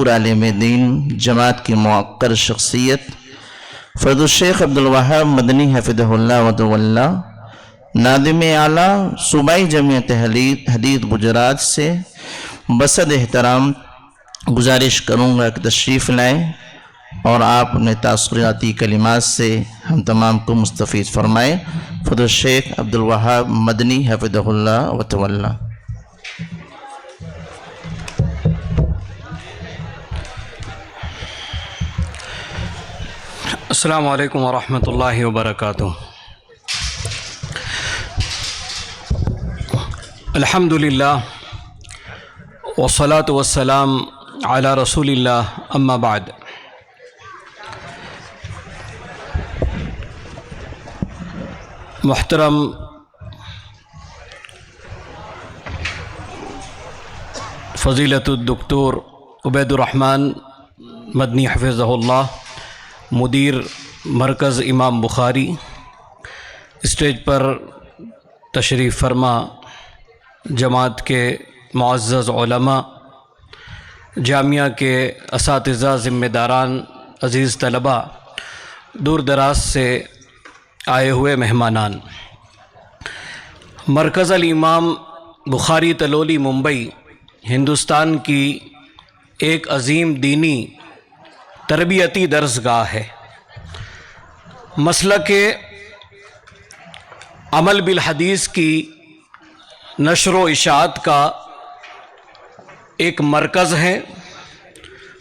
مشہور عالم دین، جماعت کی موقر شخصیت فیض الشیخ عبدالوہاب مدنی حفظہ اللہ وتولہ، نادم اعلیٰ صوبائی جمعیت حدیث گجرات سے بصد احترام گزارش کروں گا کہ تشریف لائیں اور آپ اپنے تاثراتی کلمات سے ہم تمام کو مستفید فرمائیں۔ فیض الشیخ عبدالوہاب مدنی حفظہ اللہ وتولہ۔ السلام علیکم ورحمۃ اللہ وبرکاتہ۔ الحمد للہ والصلاة والسلام علی رسول اللہ، اما بعد۔ محترم فضیلت الدکتور عبید الرحمن مدنی حفظہ اللہ، مدیر مرکز امام بخاری، اسٹیج پر تشریف فرما جماعت کے معزز علماء، جامعہ کے اساتذہ، ذمہ داران، عزیز طلباء، دور دراز سے آئے ہوئے مہمانان، مرکز الامام بخاری تلولی ممبئی ہندوستان کی ایک عظیم دینی تربیتی درسگاہ ہے۔ مسلک عمل بالحدیث کی نشر و اشاعت کا ایک مرکز ہے،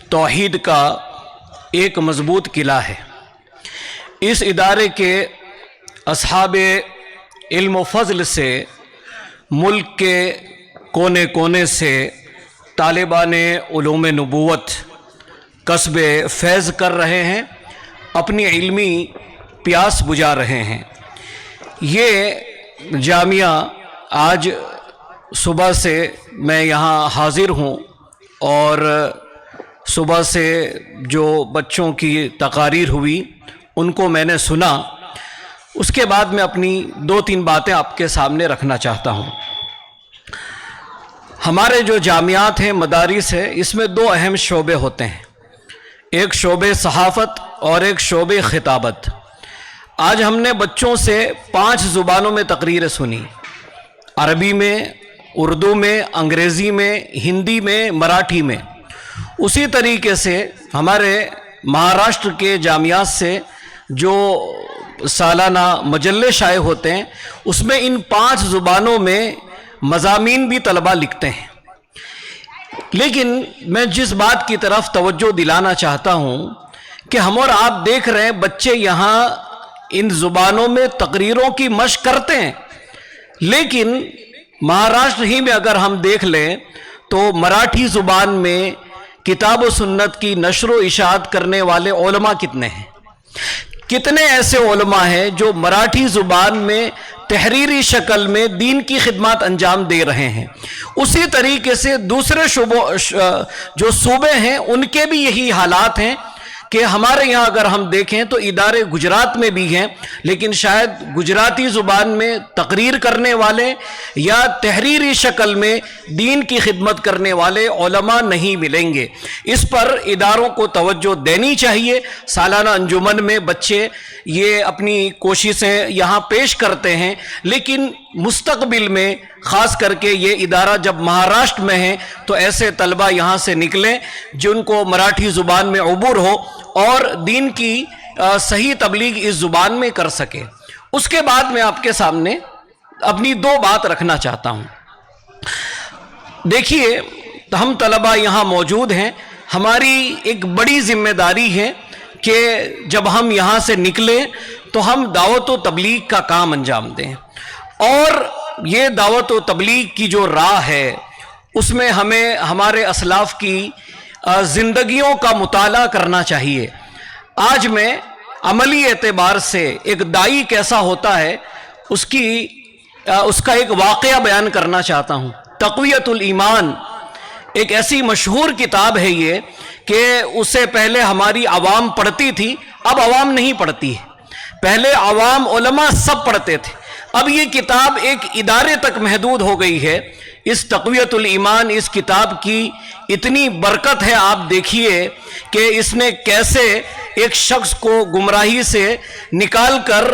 توحید کا ایک مضبوط قلعہ ہے۔ اس ادارے کے اصحاب علم و فضل سے ملک کے کونے کونے سے طالبان علوم نبوت کسب فیض کر رہے ہیں، اپنی علمی پیاس بجھا رہے ہیں۔ یہ جامعہ آج صبح سے میں یہاں حاضر ہوں اور صبح سے جو بچوں کی تقاریر ہوئی ان کو میں نے سنا، اس کے بعد میں اپنی 2-3 باتیں آپ کے سامنے رکھنا چاہتا ہوں۔ ہمارے جو جامعات ہیں، مدارس ہیں، اس میں 2 اہم شعبے ہوتے ہیں، ایک شعبے صحافت اور ایک شعبے خطابت۔ آج ہم نے بچوں سے 5 زبانوں میں تقریریں سنی، عربی میں، اردو میں، انگریزی میں، ہندی میں، مراٹھی میں۔ اسی طریقے سے ہمارے مہاراشٹر کے جامعات سے جو سالانہ مجلے شائع ہوتے ہیں، اس میں ان 5 زبانوں میں مضامین بھی طلباء لکھتے ہیں۔ لیکن میں جس بات کی طرف توجہ دلانا چاہتا ہوں کہ ہم اور آپ دیکھ رہے ہیں بچے یہاں ان زبانوں میں تقریروں کی مشق کرتے ہیں، لیکن مہاراشٹر ہی میں اگر ہم دیکھ لیں تو مراٹھی زبان میں کتاب و سنت کی نشر و اشاعت کرنے والے علماء کتنے ہیں؟ کتنے ایسے علماء ہیں جو مراٹھی زبان میں تحریری شکل میں دین کی خدمات انجام دے رہے ہیں؟ اسی طریقے سے دوسرے جو صوبے ہیں ان کے بھی یہی حالات ہیں کہ ہمارے یہاں اگر ہم دیکھیں تو ادارے گجرات میں بھی ہیں، لیکن شاید گجراتی زبان میں تقریر کرنے والے یا تحریری شکل میں دین کی خدمت کرنے والے علماء نہیں ملیں گے۔ اس پر اداروں کو توجہ دینی چاہیے۔ سالانہ انجمن میں بچے یہ اپنی کوششیں یہاں پیش کرتے ہیں، لیکن مستقبل میں خاص کر کے یہ ادارہ جب مہاراشٹر میں ہے تو ایسے طلباء یہاں سے نکلیں جن کو مراٹھی زبان میں عبور ہو اور دین کی صحیح تبلیغ اس زبان میں کر سکے۔ اس کے بعد میں آپ کے سامنے اپنی 2 بات رکھنا چاہتا ہوں۔ دیکھیے، ہم طلباء یہاں موجود ہیں، ہماری ایک بڑی ذمہ داری ہے کہ جب ہم یہاں سے نکلیں تو ہم دعوت و تبلیغ کا کام انجام دیں، اور یہ دعوت و تبلیغ کی جو راہ ہے اس میں ہمیں ہمارے اسلاف کی زندگیوں کا مطالعہ کرنا چاہیے۔ آج میں عملی اعتبار سے ایک دائی کیسا ہوتا ہے اس کا ایک واقعہ بیان کرنا چاہتا ہوں۔ تقویت الایمان ایک ایسی مشہور کتاب ہے یہ کہ اسے پہلے ہماری عوام پڑھتی تھی، اب عوام نہیں پڑھتی ہے۔ پہلے عوام علماء سب پڑھتے تھے، اب یہ کتاب ایک ادارے تک محدود ہو گئی ہے. اس تقویت الایمان اس کتاب کی اتنی برکت ہے، آپ دیکھیے کہ اس نے کیسے ایک شخص کو گمراہی سے نکال کر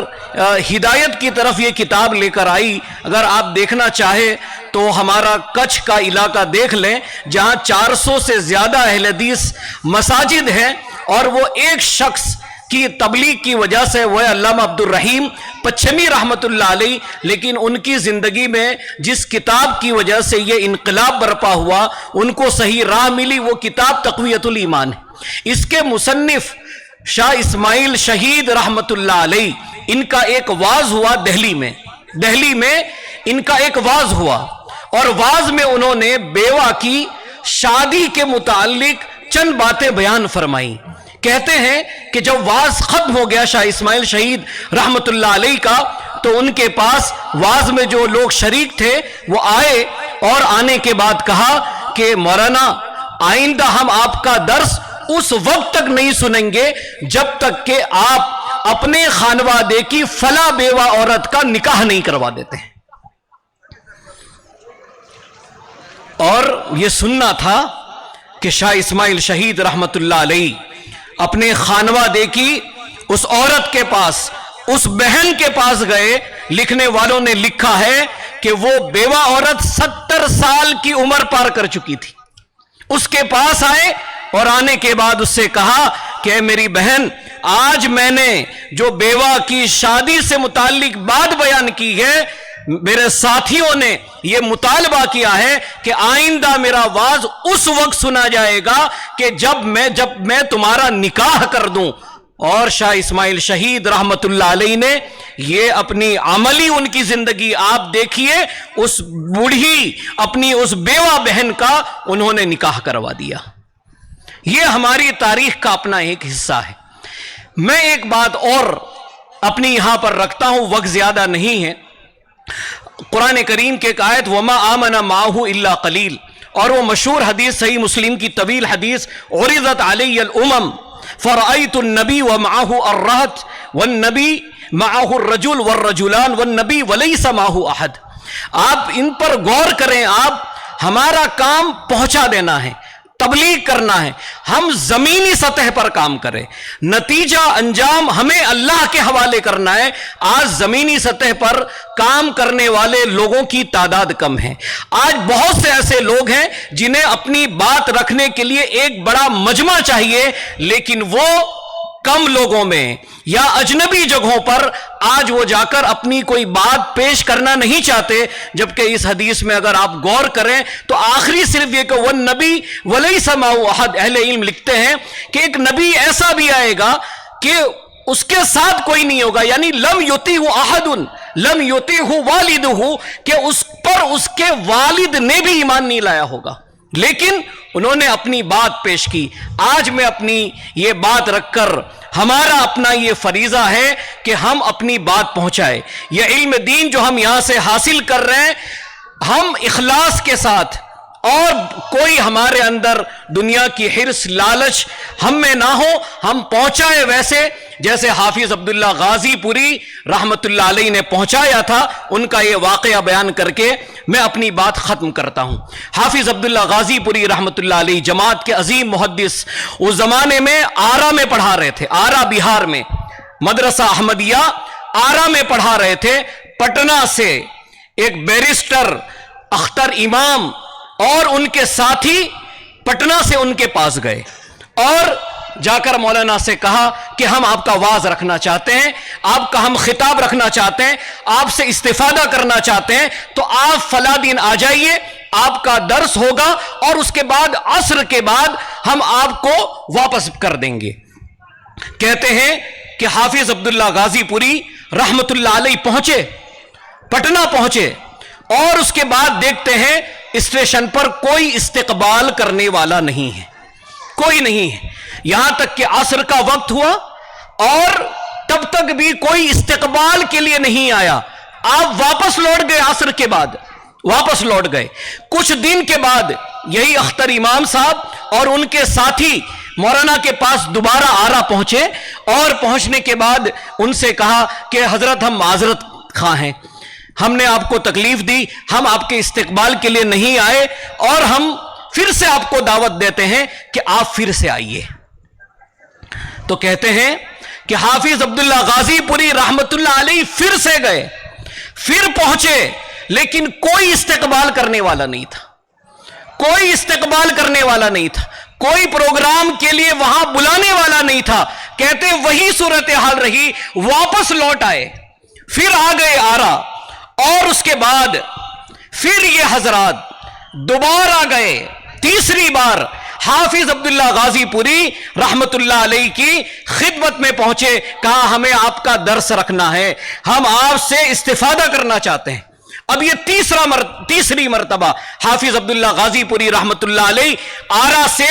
ہدایت کی طرف یہ کتاب لے کر آئی. اگر آپ دیکھنا چاہے تو ہمارا کچھ کا علاقہ دیکھ لیں، جہاں 400 سے زیادہ اہل حدیث مساجد ہیں، اور وہ ایک شخص کی تبلیغ کی وجہ سے، وہ علامہ عبد الرحیم پچھمی رحمت اللہ علیہ، لیکن ان کی زندگی میں جس کتاب کی وجہ سے یہ انقلاب برپا ہوا، ان کو صحیح راہ ملی، وہ کتاب تقویت الایمان ہے. اس کے مصنف شاہ اسماعیل شہید رحمت اللہ علیہ، ان کا ایک واعظ ہوا دہلی میں ان کا ایک واعظ ہوا، اور واعظ میں انہوں نے بیوہ کی شادی کے متعلق چند باتیں بیان فرمائیں. کہتے ہیں کہ جب واعظ ختم ہو گیا شاہ اسماعیل شہید رحمت اللہ علیہ کا، تو ان کے پاس واعظ میں جو لوگ شریک تھے وہ آئے، اور آنے کے بعد کہا کہ مولانا آئندہ ہم آپ کا درس اس وقت تک نہیں سنیں گے جب تک کہ آپ اپنے خانوادے کی فلاں بیوہ عورت کا نکاح نہیں کروا دیتے ہیں. اور یہ سننا تھا کہ شاہ اسماعیل شہید رحمت اللہ علیہ اپنے خانوادے کی اس عورت کے پاس، اس بہن کے پاس گئے. لکھنے والوں نے لکھا ہے کہ وہ بیوہ عورت 70 سال کی عمر پار کر چکی تھی. اس کے پاس آئے اور آنے کے بعد اس سے کہا کہ میری بہن، آج میں نے جو بیوہ کی شادی سے متعلق بات بیان کی ہے، میرے ساتھیوں نے یہ مطالبہ کیا ہے کہ آئندہ میرا واعظ اس وقت سنا جائے گا کہ جب میں تمہارا نکاح کر دوں. اور شاہ اسماعیل شہید رحمت اللہ علیہ نے یہ اپنی عملی ان کی زندگی آپ دیکھیے، اس بوڑھی اپنی اس بیوہ بہن کا انہوں نے نکاح کروا دیا. یہ ہماری تاریخ کا اپنا ایک حصہ ہے. میں ایک بات اور اپنی یہاں پر رکھتا ہوں، وقت زیادہ نہیں ہے. قرآن کریم کے ایک آیت وما آمن معه الا قلیل، اور وہ مشہور حدیث صحیح مسلم کی طویل حدیث عرضت علی الامم فرأیت النبی ومعه الرہط والنبی معه الرجل والرجلان والنبی ولیس معه احد. آپ ان پر غور کریں. آپ ہمارا کام پہنچا دینا ہے، تبلیغ کرنا ہے. ہم زمینی سطح پر کام کریں، نتیجہ انجام ہمیں اللہ کے حوالے کرنا ہے. آج زمینی سطح پر کام کرنے والے لوگوں کی تعداد کم ہے. آج بہت سے ایسے لوگ ہیں جنہیں اپنی بات رکھنے کے لیے ایک بڑا مجمع چاہیے، لیکن وہ کم لوگوں میں یا اجنبی جگہوں پر آج وہ جا کر اپنی کوئی بات پیش کرنا نہیں چاہتے. جبکہ اس حدیث میں اگر آپ غور کریں تو آخری صرف یہ کہ وَالنَّبِي وَلَيْسَ مَعَهُ أَحَدٌ. اہل علم لکھتے ہیں کہ ایک نبی ایسا بھی آئے گا کہ اس کے ساتھ کوئی نہیں ہوگا، یعنی لم یطیعہ احد لم یطیعہ والدہ، کہ اس پر اس کے والد نے بھی ایمان نہیں لایا ہوگا، لیکن انہوں نے اپنی بات پیش کی. آج میں اپنی یہ بات رکھ کر ہمارا اپنا یہ فریضہ ہے کہ ہم اپنی بات پہنچائے. یہ علم دین جو ہم یہاں سے حاصل کر رہے ہیں، ہم اخلاص کے ساتھ، اور کوئی ہمارے اندر دنیا کی حرص لالچ ہم میں نہ ہو، ہم پہنچائے ویسے جیسے حافظ عبداللہ غازی پوری رحمت اللہ علیہ نے پہنچایا تھا. ان کا یہ واقعہ بیان کر کے میں اپنی بات ختم کرتا ہوں. حافظ عبداللہ غازی پوری رحمت اللہ علیہ جماعت کے عظیم محدث، اس زمانے میں آرا میں پڑھا رہے تھے. آرا بہار میں مدرسہ احمدیہ آرا میں پڑھا رہے تھے. پٹنہ سے ایک بیرسٹر اختر امام اور ان کے ساتھی پٹنہ سے ان کے پاس گئے اور جا کر مولانا سے کہا کہ ہم آپ کا وعظ رکھنا چاہتے ہیں، آپ کا ہم خطاب رکھنا چاہتے ہیں، آپ سے استفادہ کرنا چاہتے ہیں، تو آپ فلاں دن آ جائیے، آپ کا درس ہوگا اور اس کے بعد عصر کے بعد ہم آپ کو واپس کر دیں گے. کہتے ہیں کہ حافظ عبداللہ غازی پوری رحمت اللہ علیہ پہنچے، پٹنہ پہنچے، اور اس کے بعد دیکھتے ہیں اسٹیشن پر کوئی استقبال کرنے والا نہیں ہے، کوئی نہیں ہے. یہاں تک کہ عصر کا وقت ہوا اور تب تک بھی کوئی استقبال کے لیے نہیں آیا. آپ واپس لوٹ گئے، عصر کے بعد واپس لوٹ گئے. کچھ دن کے بعد یہی اختر امام صاحب اور ان کے ساتھی مولانا کے پاس دوبارہ آرا پہنچے، اور پہنچنے کے بعد ان سے کہا کہ حضرت ہم معذرت خواہ ہیں، ہم نے آپ کو تکلیف دی, ہم آپ کے استقبال کے لیے نہیں آئے, اور ہم پھر سے آپ کو دعوت دیتے ہیں کہ آپ پھر سے آئیے. تو کہتے ہیں کہ حافظ عبداللہ غازی پوری رحمت اللہ علیہ پھر سے گئے, پھر پہنچے, لیکن کوئی استقبال کرنے والا نہیں تھا, کوئی استقبال کرنے والا نہیں تھا, کوئی پروگرام کے لیے وہاں بلانے والا نہیں تھا. کہتے وہی صورتحال رہی, واپس لوٹ آئے, پھر آ گئے آرا, اور اس کے بعد پھر یہ حضرات دوبارہ گئے, تیسری بار حافظ عبداللہ غازی پوری رحمت اللہ علیہ کی خدمت میں پہنچے, کہا ہمیں آپ کا درس رکھنا ہے, ہم آپ سے استفادہ کرنا چاہتے ہیں. اب یہ تیسری مرتبہ حافظ عبداللہ غازی پوری رحمت اللہ علیہ آرا سے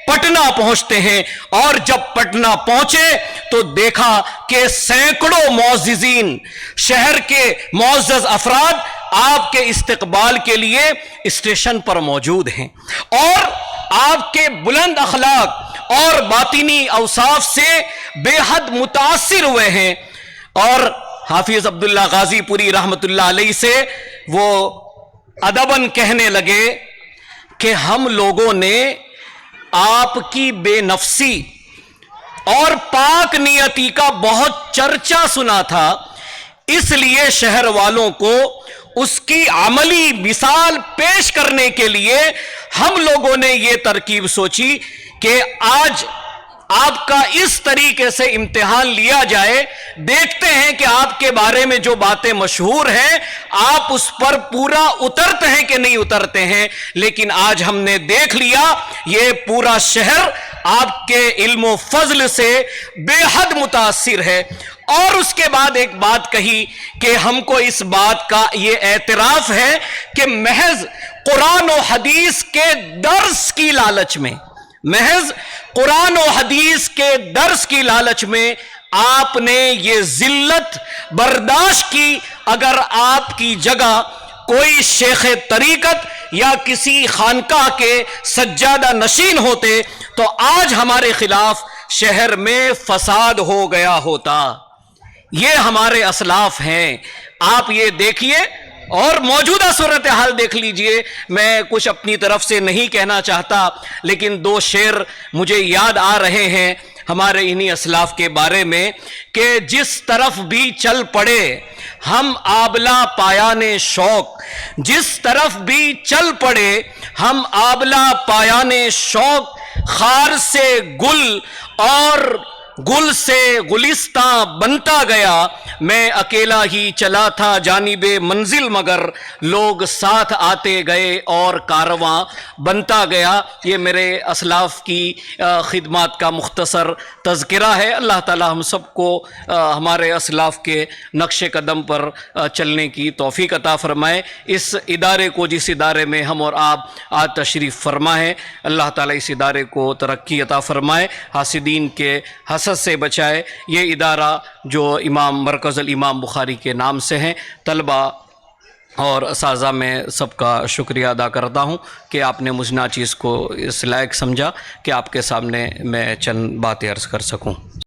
پٹنہ پہنچتے ہیں, اور جب پٹنہ پہنچے تو دیکھا کہ سینکڑوں معززین, شہر کے معزز افراد آپ کے استقبال کے لیے اسٹیشن پر موجود ہیں, اور آپ کے بلند اخلاق اور باطنی اوصاف سے بے حد متاثر ہوئے ہیں. اور حافظ عبداللہ غازی پوری رحمت اللہ علیہ سے وہ ادباً کہنے لگے کہ ہم لوگوں نے آپ کی بے نفسی اور پاک نیتی کا بہت چرچا سنا تھا, اس لیے شہر والوں کو اس کی عملی مثال پیش کرنے کے لیے ہم لوگوں نے یہ ترکیب سوچی کہ آج آپ کا اس طریقے سے امتحان لیا جائے, دیکھتے ہیں کہ آپ کے بارے میں جو باتیں مشہور ہیں آپ اس پر پورا اترتے ہیں کہ نہیں اترتے ہیں. لیکن آج ہم نے دیکھ لیا یہ پورا شہر آپ کے علم و فضل سے بے حد متاثر ہے. اور اس کے بعد ایک بات کہی کہ ہم کو اس بات کا یہ اعتراف ہے کہ محض قرآن و حدیث کے درس کی لالچ میں, محض قرآن و حدیث کے درس کی لالچ میں آپ نے یہ ذلت برداشت کی. اگر آپ کی جگہ کوئی شیخ طریقت یا کسی خانقاہ کے سجادہ نشین ہوتے تو آج ہمارے خلاف شہر میں فساد ہو گیا ہوتا. یہ ہمارے اسلاف ہیں. آپ یہ دیکھیے اور موجودہ صورتحال دیکھ لیجئے. میں کچھ اپنی طرف سے نہیں کہنا چاہتا, لیکن دو شعر مجھے یاد آ رہے ہیں ہمارے انہی اسلاف کے بارے میں کہ جس طرف بھی چل پڑے ہم آبلہ پایان شوق, جس طرف بھی چل پڑے ہم آبلہ پایان شوق, خار سے گل اور گل سے گلستاں بنتا گیا, میں اکیلا ہی چلا تھا جانب منزل مگر لوگ ساتھ آتے گئے اور کارواں بنتا گیا. یہ میرے اسلاف کی خدمات کا مختصر تذکرہ ہے. اللہ تعالی ہم سب کو ہمارے اسلاف کے نقش قدم پر چلنے کی توفیق عطا فرمائے. اس ادارے کو, جس ادارے میں ہم اور آپ آج تشریف فرما ہے, اللہ تعالی اس ادارے کو ترقی عطا فرمائے, حاسدین کے حسد سے بچائے. یہ ادارہ جو امام مرکز الامام بخاری کے نام سے ہیں, طلبہ اور اساتذہ میں سب کا شکریہ ادا کرتا ہوں کہ آپ نے مجھ ناچیز کو اس لائق سمجھا کہ آپ کے سامنے میں چند باتیں عرض کر سکوں.